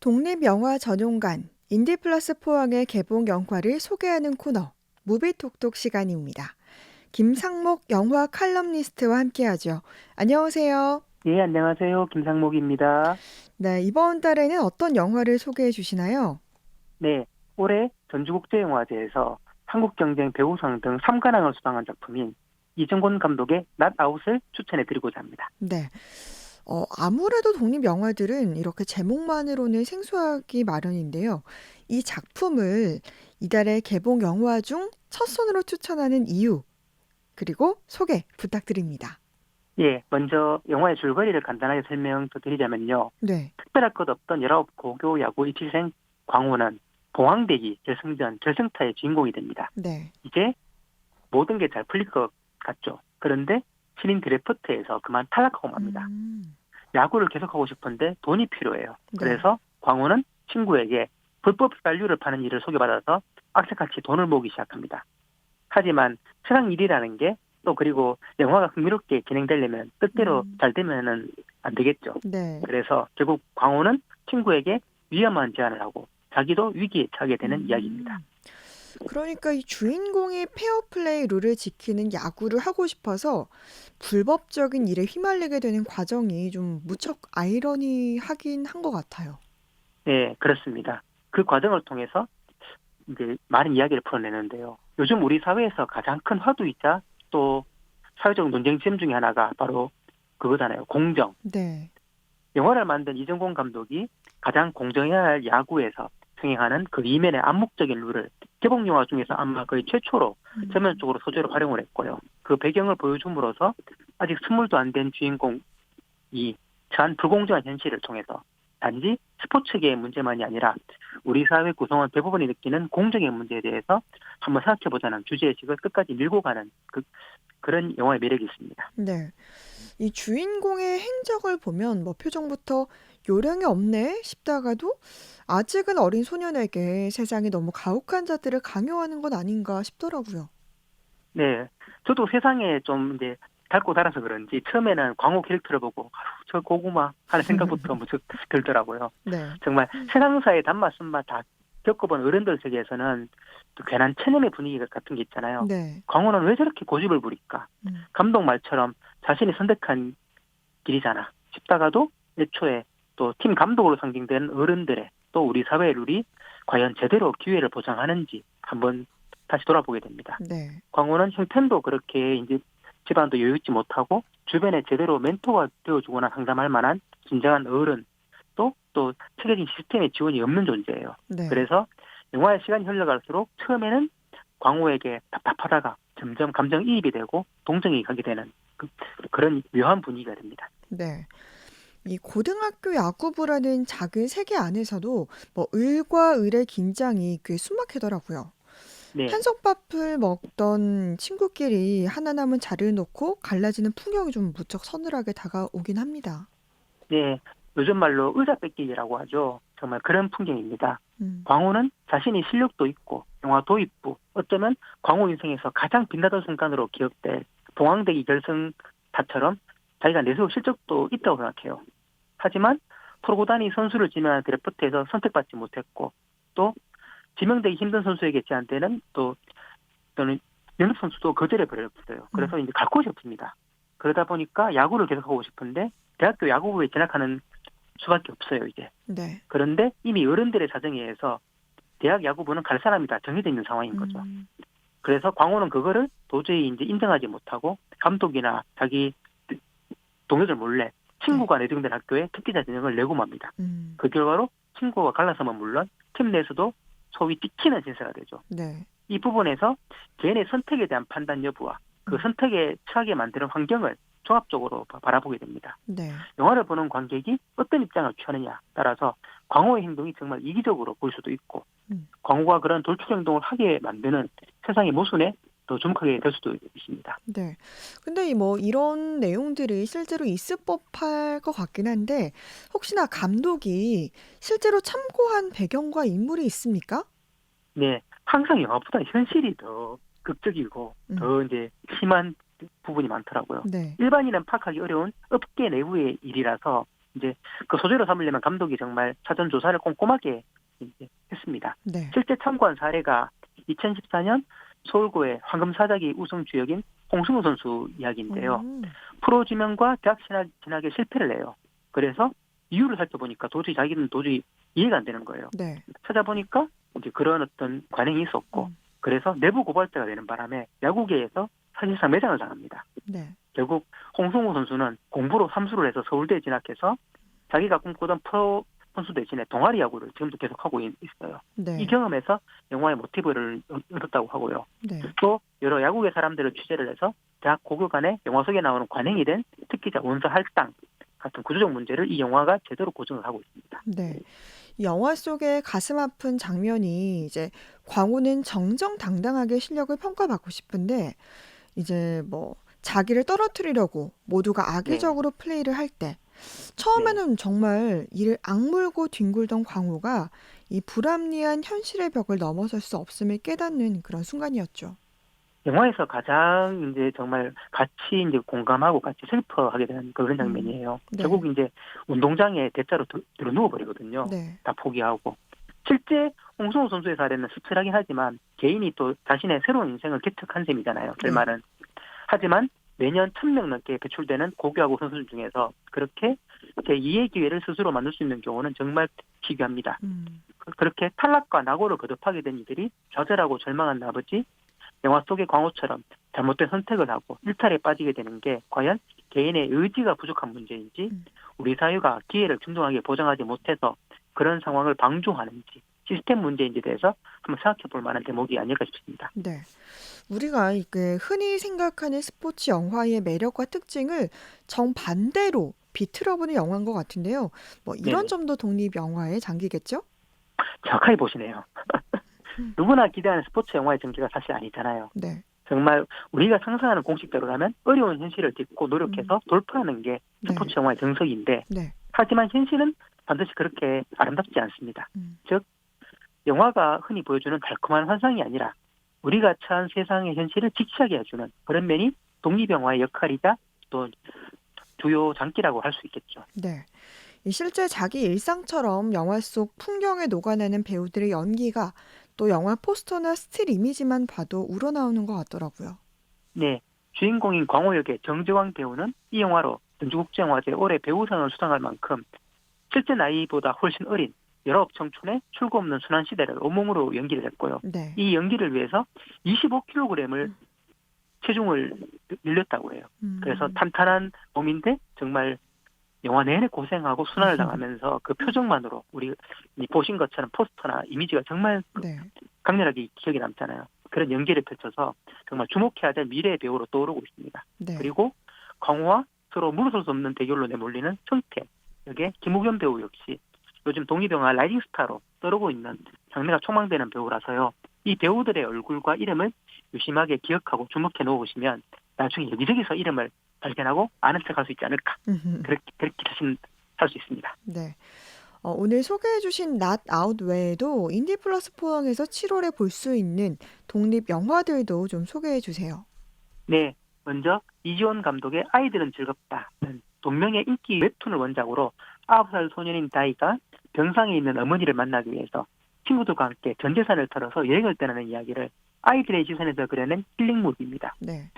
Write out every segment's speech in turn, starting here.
독립영화 전용관, 인디플러스 포항의 개봉 영화를 소개하는 코너, 무비톡톡 시간입니다. 김상목 영화 칼럼니스트와 함께하죠. 안녕하세요. 예, 안녕하세요. 김상목입니다. 네, 이번 달에는 어떤 영화를 소개해 주시나요? 네, 올해 전주국제영화제에서 한국경쟁 배우상 등 3관왕을 수상한 작품인 이정권 감독의 낫 아웃을 추천해드리고자 합니다. 네. 아무래도 독립영화들은 이렇게 제목만으로는 생소하기 마련인데요. 이 작품을 이달의 개봉 영화 중 첫손으로 추천하는 이유, 그리고 소개 부탁드립니다. 예, 먼저 영화의 줄거리를 간단하게 설명드리자면요. 네, 특별할 것 없던 19 고교 야구 입시생 광호는 봉황대기 결승전 결승타의 주인공이 됩니다. 네. 이제 모든 게 잘 풀릴 것 같죠. 그런데 신인 드래프트에서 그만 탈락하고 맙니다. 음. 야구를 계속하고 싶은데 돈이 필요해요. 네. 그래서 광호는 친구에게 불법 쌀류를 파는 일을 소개받아서 악착같이 돈을 모으기 시작합니다. 하지만 세상 일이라는 게 또 그리고 영화가 흥미롭게 진행되려면 뜻대로 음. 잘 되면은 안 되겠죠. 네. 그래서 결국 광호는 친구에게 위험한 제안을 하고 자기도 위기에 처하게 되는 이야기입니다. 음. 그러니까 이 주인공이 페어플레이 룰을 지키는 야구를 하고 싶어서 불법적인 일에 휘말리게 되는 과정이 좀 무척 아이러니하긴 한 것 같아요. 네, 그렇습니다. 그 과정을 통해서 이제 많은 이야기를 풀어내는데요. 요즘 우리 사회에서 가장 큰 화두이자 또 사회적 논쟁 지점 중에 하나가 바로 그거잖아요. 공정. 네. 영화를 만든 이정권 감독이 가장 공정해야 할 야구에서 평행하는 그 이면의 암묵적인 룰을 개봉 영화 중에서 아마 거의 최초로 음. 전면적으로 소재로 활용을 했고요. 그 배경을 보여줌으로써 아직 스물도 안 된 주인공이 처한 불공정한 현실을 통해서 단지 스포츠계의 문제만이 아니라 우리 사회 구성원 대부분이 느끼는 공정의 문제에 대해서 한번 생각해보자는 주제의식을 끝까지 밀고 가는 그런 영화의 매력이 있습니다. 네. 이 주인공의 행적을 보면 뭐 표정부터 요령이 없네 싶다가도 아직은 어린 소년에게 세상이 너무 가혹한 자들을 강요하는 건 아닌가 싶더라고요. 네. 저도 세상에 좀 이제 닳고 자라서 그런지 처음에는 광호 캐릭터를 보고 아유, 저 고구마 하는 생각부터 무척 들더라고요. 네. 정말 세상사의 단맛 쓴맛 다 겪어본 어른들 세계에서는 또 괜한 체념의 분위기 같은 게 있잖아요. 네. 광호는 왜 저렇게 고집을 부릴까? 음. 감독 말처럼 자신이 선택한 길이잖아 싶다가도 애초에 또 팀 감독으로 상징된 어른들의 또 우리 사회의 룰이 과연 제대로 기회를 보장하는지 한번 다시 돌아보게 됩니다. 네. 광호는 형편도 그렇게 이제 집안도 여유 있지 못하고 주변에 제대로 멘토가 되어주거나 상담할 만한 진정한 어른 또 체계적인 시스템의 지원이 없는 존재예요. 네. 그래서 영화의 시간이 흘러갈수록 처음에는 광호에게 답답하다가 점점 감정이입이 되고 동정이 가게 되는 그런 묘한 분위기가 됩니다. 네. 이 고등학교 야구부라는 작은 세계 안에서도 뭐 을과 을의 긴장이 꽤 숨막히더라고요. 네. 한솥밥을 먹던 친구끼리 하나 남은 자리를 놓고 갈라지는 풍경이 좀 무척 서늘하게 다가오긴 합니다. 네. 요즘 말로 의자 뺏기기라고 하죠. 정말 그런 풍경입니다. 음. 광호는 자신이 실력도 있고 영화 도입부 어쩌면 광호 인생에서 가장 빛나던 순간으로 기억될 봉황대기 결승타처럼 자기가 내세울 실적도 있다고 생각해요. 하지만 프로구단이 선수를 지명한 드래프트에서 선택받지 못했고 또 지명되기 힘든 선수에게 제한되는 또는 연습 선수도 거절해 버렸어요. 음. 그래서 이제 갈 곳이 없습니다. 그러다 보니까 야구를 계속하고 싶은데 대학교 야구부에 진학하는 수밖에 없어요, 이제. 네. 그런데 이미 어른들의 사정에 의해서 대학 야구부는 갈 사람이 다 정해져 있는 상황인 거죠. 음. 그래서 광호는 그거를 도저히 이제 인정하지 못하고 감독이나 자기 동료들 몰래 네. 친구가 내정된 학교에 특기자 전형을 내고 맙니다. 음. 그 결과로 친구가 갈라서면 물론 팀 내에서도 소위 찍히는 신세가 되죠. 네. 이 부분에서 개인의 선택에 대한 판단 여부와 그 음. 선택에 처하게 만드는 환경을 종합적으로 바라보게 됩니다. 네. 영화를 보는 관객이 어떤 입장을 취하느냐 따라서 광호의 행동이 정말 이기적으로 보일 수도 있고 음. 광호가 그런 돌출 행동을 하게 만드는 세상의 모순에 더 주목하게 될 수도 있습니다. 네. 근데 이 뭐 이런 내용들이 실제로 있을 법할 것 같긴 한데 혹시나 감독이 실제로 참고한 배경과 인물이 있습니까? 네, 항상 영화보다 현실이 더 극적이고 음. 더 이제 심한 부분이 많더라고요. 네. 일반인은 파악하기 어려운 업계 내부의 일이라서 이제 그 소재로 삼으려면 감독이 정말 사전 조사를 꼼꼼하게 이제 했습니다. 네. 실제 참고한 사례가 2014년 서울고의 황금사자기 우승 주역인 홍승우 선수 이야기인데요. 음. 프로 지명과 대학 진학에 실패를 해요. 그래서 이유를 살펴보니까 자기는 도저히 이해가 안 되는 거예요. 네. 찾아보니까 이제 그런 어떤 관행이 있었고, 음. 그래서 내부 고발자가 되는 바람에 야구계에서 사실상 매장을 당합니다. 네. 결국 홍성우 선수는 공부로 삼수를 해서 서울대에 진학해서 자기가 꿈꾸던 프로 선수 대신에 동아리 야구를 지금도 계속하고 있어요. 네. 이 경험에서 영화의 모티브를 얻었다고 하고요. 네. 또 여러 야구계 사람들을 취재를 해서 대학 고교 간에 영화 속에 나오는 관행이 된 특기자 원서 할당 같은 구조적 문제를 이 영화가 제대로 고증을 하고 있습니다. 네. 영화 속의 가슴 아픈 장면이 이제 광호는 정정당당하게 실력을 평가받고 싶은데 이제 뭐 자기를 떨어뜨리려고 모두가 네, 악의적으로 플레이를 할 때 네. 처음에는 정말 이를 악물고 뒹굴던 광호가 이 불합리한 현실의 벽을 넘어설 수 없음을 깨닫는 그런 순간이었죠. 영화에서 가장 이제 정말 같이 이제 공감하고 같이 슬퍼하게 되는 그런 음. 장면이에요. 네. 결국 이제 운동장에 대자로 들어 누워버리거든요. 네. 다 포기하고. 실제 홍성호 선수의 사례는 씁쓸하긴 하지만 개인이 또 자신의 새로운 인생을 개척한 셈이잖아요. 네. 결말은. 하지만 매년 1,000명 넘게 배출되는 고교하고 선수들 중에서 그렇게 제2의 기회를 스스로 만들 수 있는 경우는 정말 희귀합니다. 음. 그렇게 탈락과 낙오를 거듭하게 된 이들이 좌절하고 절망한 나머지 영화 속의 광호처럼 잘못된 선택을 하고 일탈에 빠지게 되는 게 과연 개인의 의지가 부족한 문제인지 음. 우리 사회가 기회를 충분하게 보장하지 못해서 그런 상황을 방조하는지 시스템 문제인지에 대해서 한번 생각해 볼 만한 대목이 아닐까 싶습니다. 네. 우리가 이게 흔히 생각하는 스포츠 영화의 매력과 특징을 정반대로 비틀어보는 영화인 것 같은데요. 뭐 이런 네네. 점도 독립 영화의 장기겠죠? 정확하게 보시네요. 음. 누구나 기대하는 스포츠 영화의 전개가 사실 아니잖아요. 네. 정말 우리가 상상하는 공식대로라면 어려운 현실을 딛고 음. 노력해서 돌파하는 게 네. 스포츠 영화의 정석인데 네. 하지만 현실은 반드시 그렇게 아름답지 않습니다. 음. 즉 영화가 흔히 보여주는 달콤한 환상이 아니라 우리가 처한 세상의 현실을 직시하게 해주는 그런 면이 독립영화의 역할이자 또 주요 장기라고 할 수 있겠죠. 네. 이 실제 자기 일상처럼 영화 속 풍경에 녹아내는 배우들의 연기가 또 영화 포스터나 스틸 이미지만 봐도 우러나오는 것 같더라고요. 네, 주인공인 광호 역의 정재왕 배우는 이 영화로 전주국제영화제 올해 배우상을 수상할 만큼 실제 나이보다 훨씬 어린 19 청춘의 출구 없는 순환 시대를 온몸으로 연기를 했고요. 네. 이 연기를 위해서 25kg을 음. 체중을 늘렸다고 해요. 그래서 음. 탄탄한 몸인데 정말 영화 내내 고생하고 순환을 당하면서 그 표정만으로 우리 보신 것처럼 포스터나 이미지가 정말 네. 강렬하게 기억에 남잖아요. 그런 연기를 펼쳐서 정말 주목해야 될 미래의 배우로 떠오르고 있습니다. 네. 그리고 광호와 서로 물러설 수 없는 대결로 내몰리는 성태, 여기에 김우겸 배우 역시 요즘 독립영화 라이징 스타로 떠오르고 있는 장래가 촉망되는 배우라서요. 이 배우들의 얼굴과 이름을 유심하게 기억하고 주목해 놓으시면 나중에 여기저기서 이름을 발견하고 아는 척할 수 있지 않을까. 그렇게 자신할 수 있습니다. 네. 오늘 소개해주신 Not Out 외에도 인디 플러스 포항에서 7월에 볼 수 있는 독립 영화들도 좀 소개해 주세요. 네, 먼저 이지원 감독의 아이들은 즐겁다는 동명의 인기 웹툰을 원작으로 9살 소년인 다이가 병상에 있는 어머니를 만나기 위해서 친구들과 함께 전 재산을 털어서 여행을 떠나는 이야기를 아이들의 시선에서 그려낸 힐링무비입니다. 네.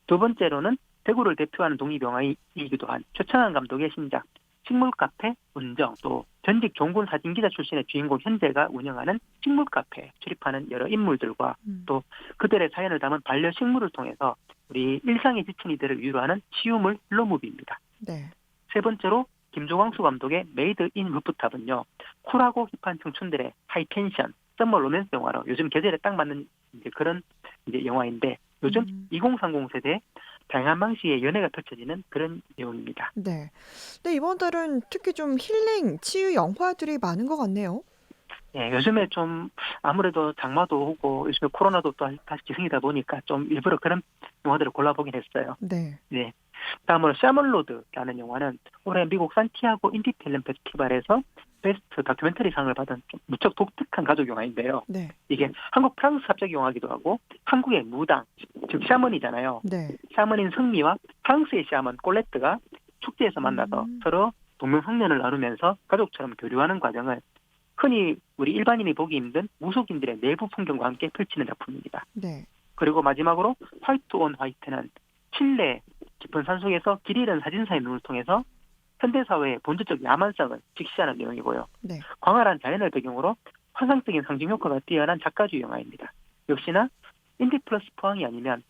두 번째로는 대구를 대표하는 독립영화이기도 한 최창한 감독의 신작 식물카페 운정, 또 전직 종군 사진기자 출신의 주인공 현재가 운영하는 식물카페에 출입하는 여러 인물들과 음. 또 그들의 사연을 담은 반려식물을 통해서 우리 일상에 지친 이들을 위로하는 치유물 힐러무비입니다. 네. 세 번째로 김조광수 감독의 메이드 인 루프탑은요, 쿨하고 힙한 청춘들의 하이텐션 썸머 로맨스 영화로 요즘 계절에 딱 맞는 이제 그런 이제 영화인데 요즘 2030 세대의 다양한 방식의 연애가 펼쳐지는 그런 내용입니다. 네. 근데 이번 달은 특히 좀 힐링, 치유 영화들이 많은 것 같네요. 예, 요즘에 좀 아무래도 장마도 오고 요즘에 코로나도 또 다시 기승이다 보니까 좀 일부러 그런 영화들을 골라보긴 했어요. 네. 네. 다음으로 샤먼로드라는 영화는 올해 미국 산티아고 인디필름 페스티벌에서 베스트 다큐멘터리 상을 받은 좀 무척 독특한 가족 영화인데요. 네. 이게 한국 프랑스 합작 영화기도 하고 한국의 무당, 즉 샤먼이잖아요. 네. 샤먼인 성미와 프랑스의 샤먼 꼴레트가 축제에서 만나서 서로 동명학년을 나누면서 가족처럼 교류하는 과정을 흔히 우리 일반인이 보기 힘든 무속인들의 내부 풍경과 함께 펼치는 작품입니다. 네. 그리고 마지막으로 화이트 온 화이트는 칠레 깊은 산속에서 길 잃은 사진사의 눈을 통해서 현대사회의 본질적 야만성을 직시하는 내용이고요. 네. 광활한 자연을 배경으로 환상적인 상징 효과가 뛰어난 작가주의 영화입니다. 역시나 인디 플러스 포항이 아니면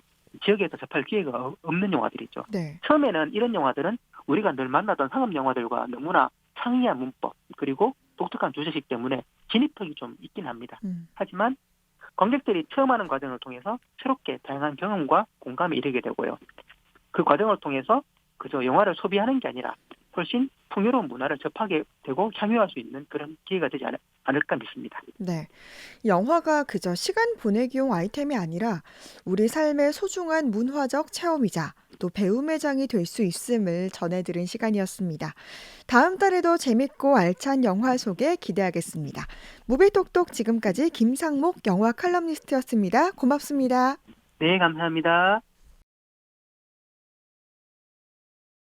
지역에서 접할 기회가 없는 영화들이죠. 네. 처음에는 이런 영화들은 우리가 늘 만나던 상업 영화들과 너무나 창의한 문법 그리고 독특한 주제식 때문에 진입력이 좀 있긴 합니다. 하지만 관객들이 체험하는 과정을 통해서 새롭게 다양한 경험과 공감에 이르게 되고요. 그 과정을 통해서 그저 영화를 소비하는 게 아니라 훨씬 풍요로운 문화를 접하게 되고 향유할 수 있는 그런 기회가 되지 않을까 믿습니다. 네. 영화가 그저 시간 보내기용 아이템이 아니라 우리 삶의 소중한 문화적 체험이자 또 배움의 장이 될 수 있음을 전해들은 시간이었습니다. 다음 달에도 재밌고 알찬 영화 소개 기대하겠습니다. 무비톡톡 지금까지 김상목 영화 칼럼니스트였습니다. 고맙습니다. 네, 감사합니다.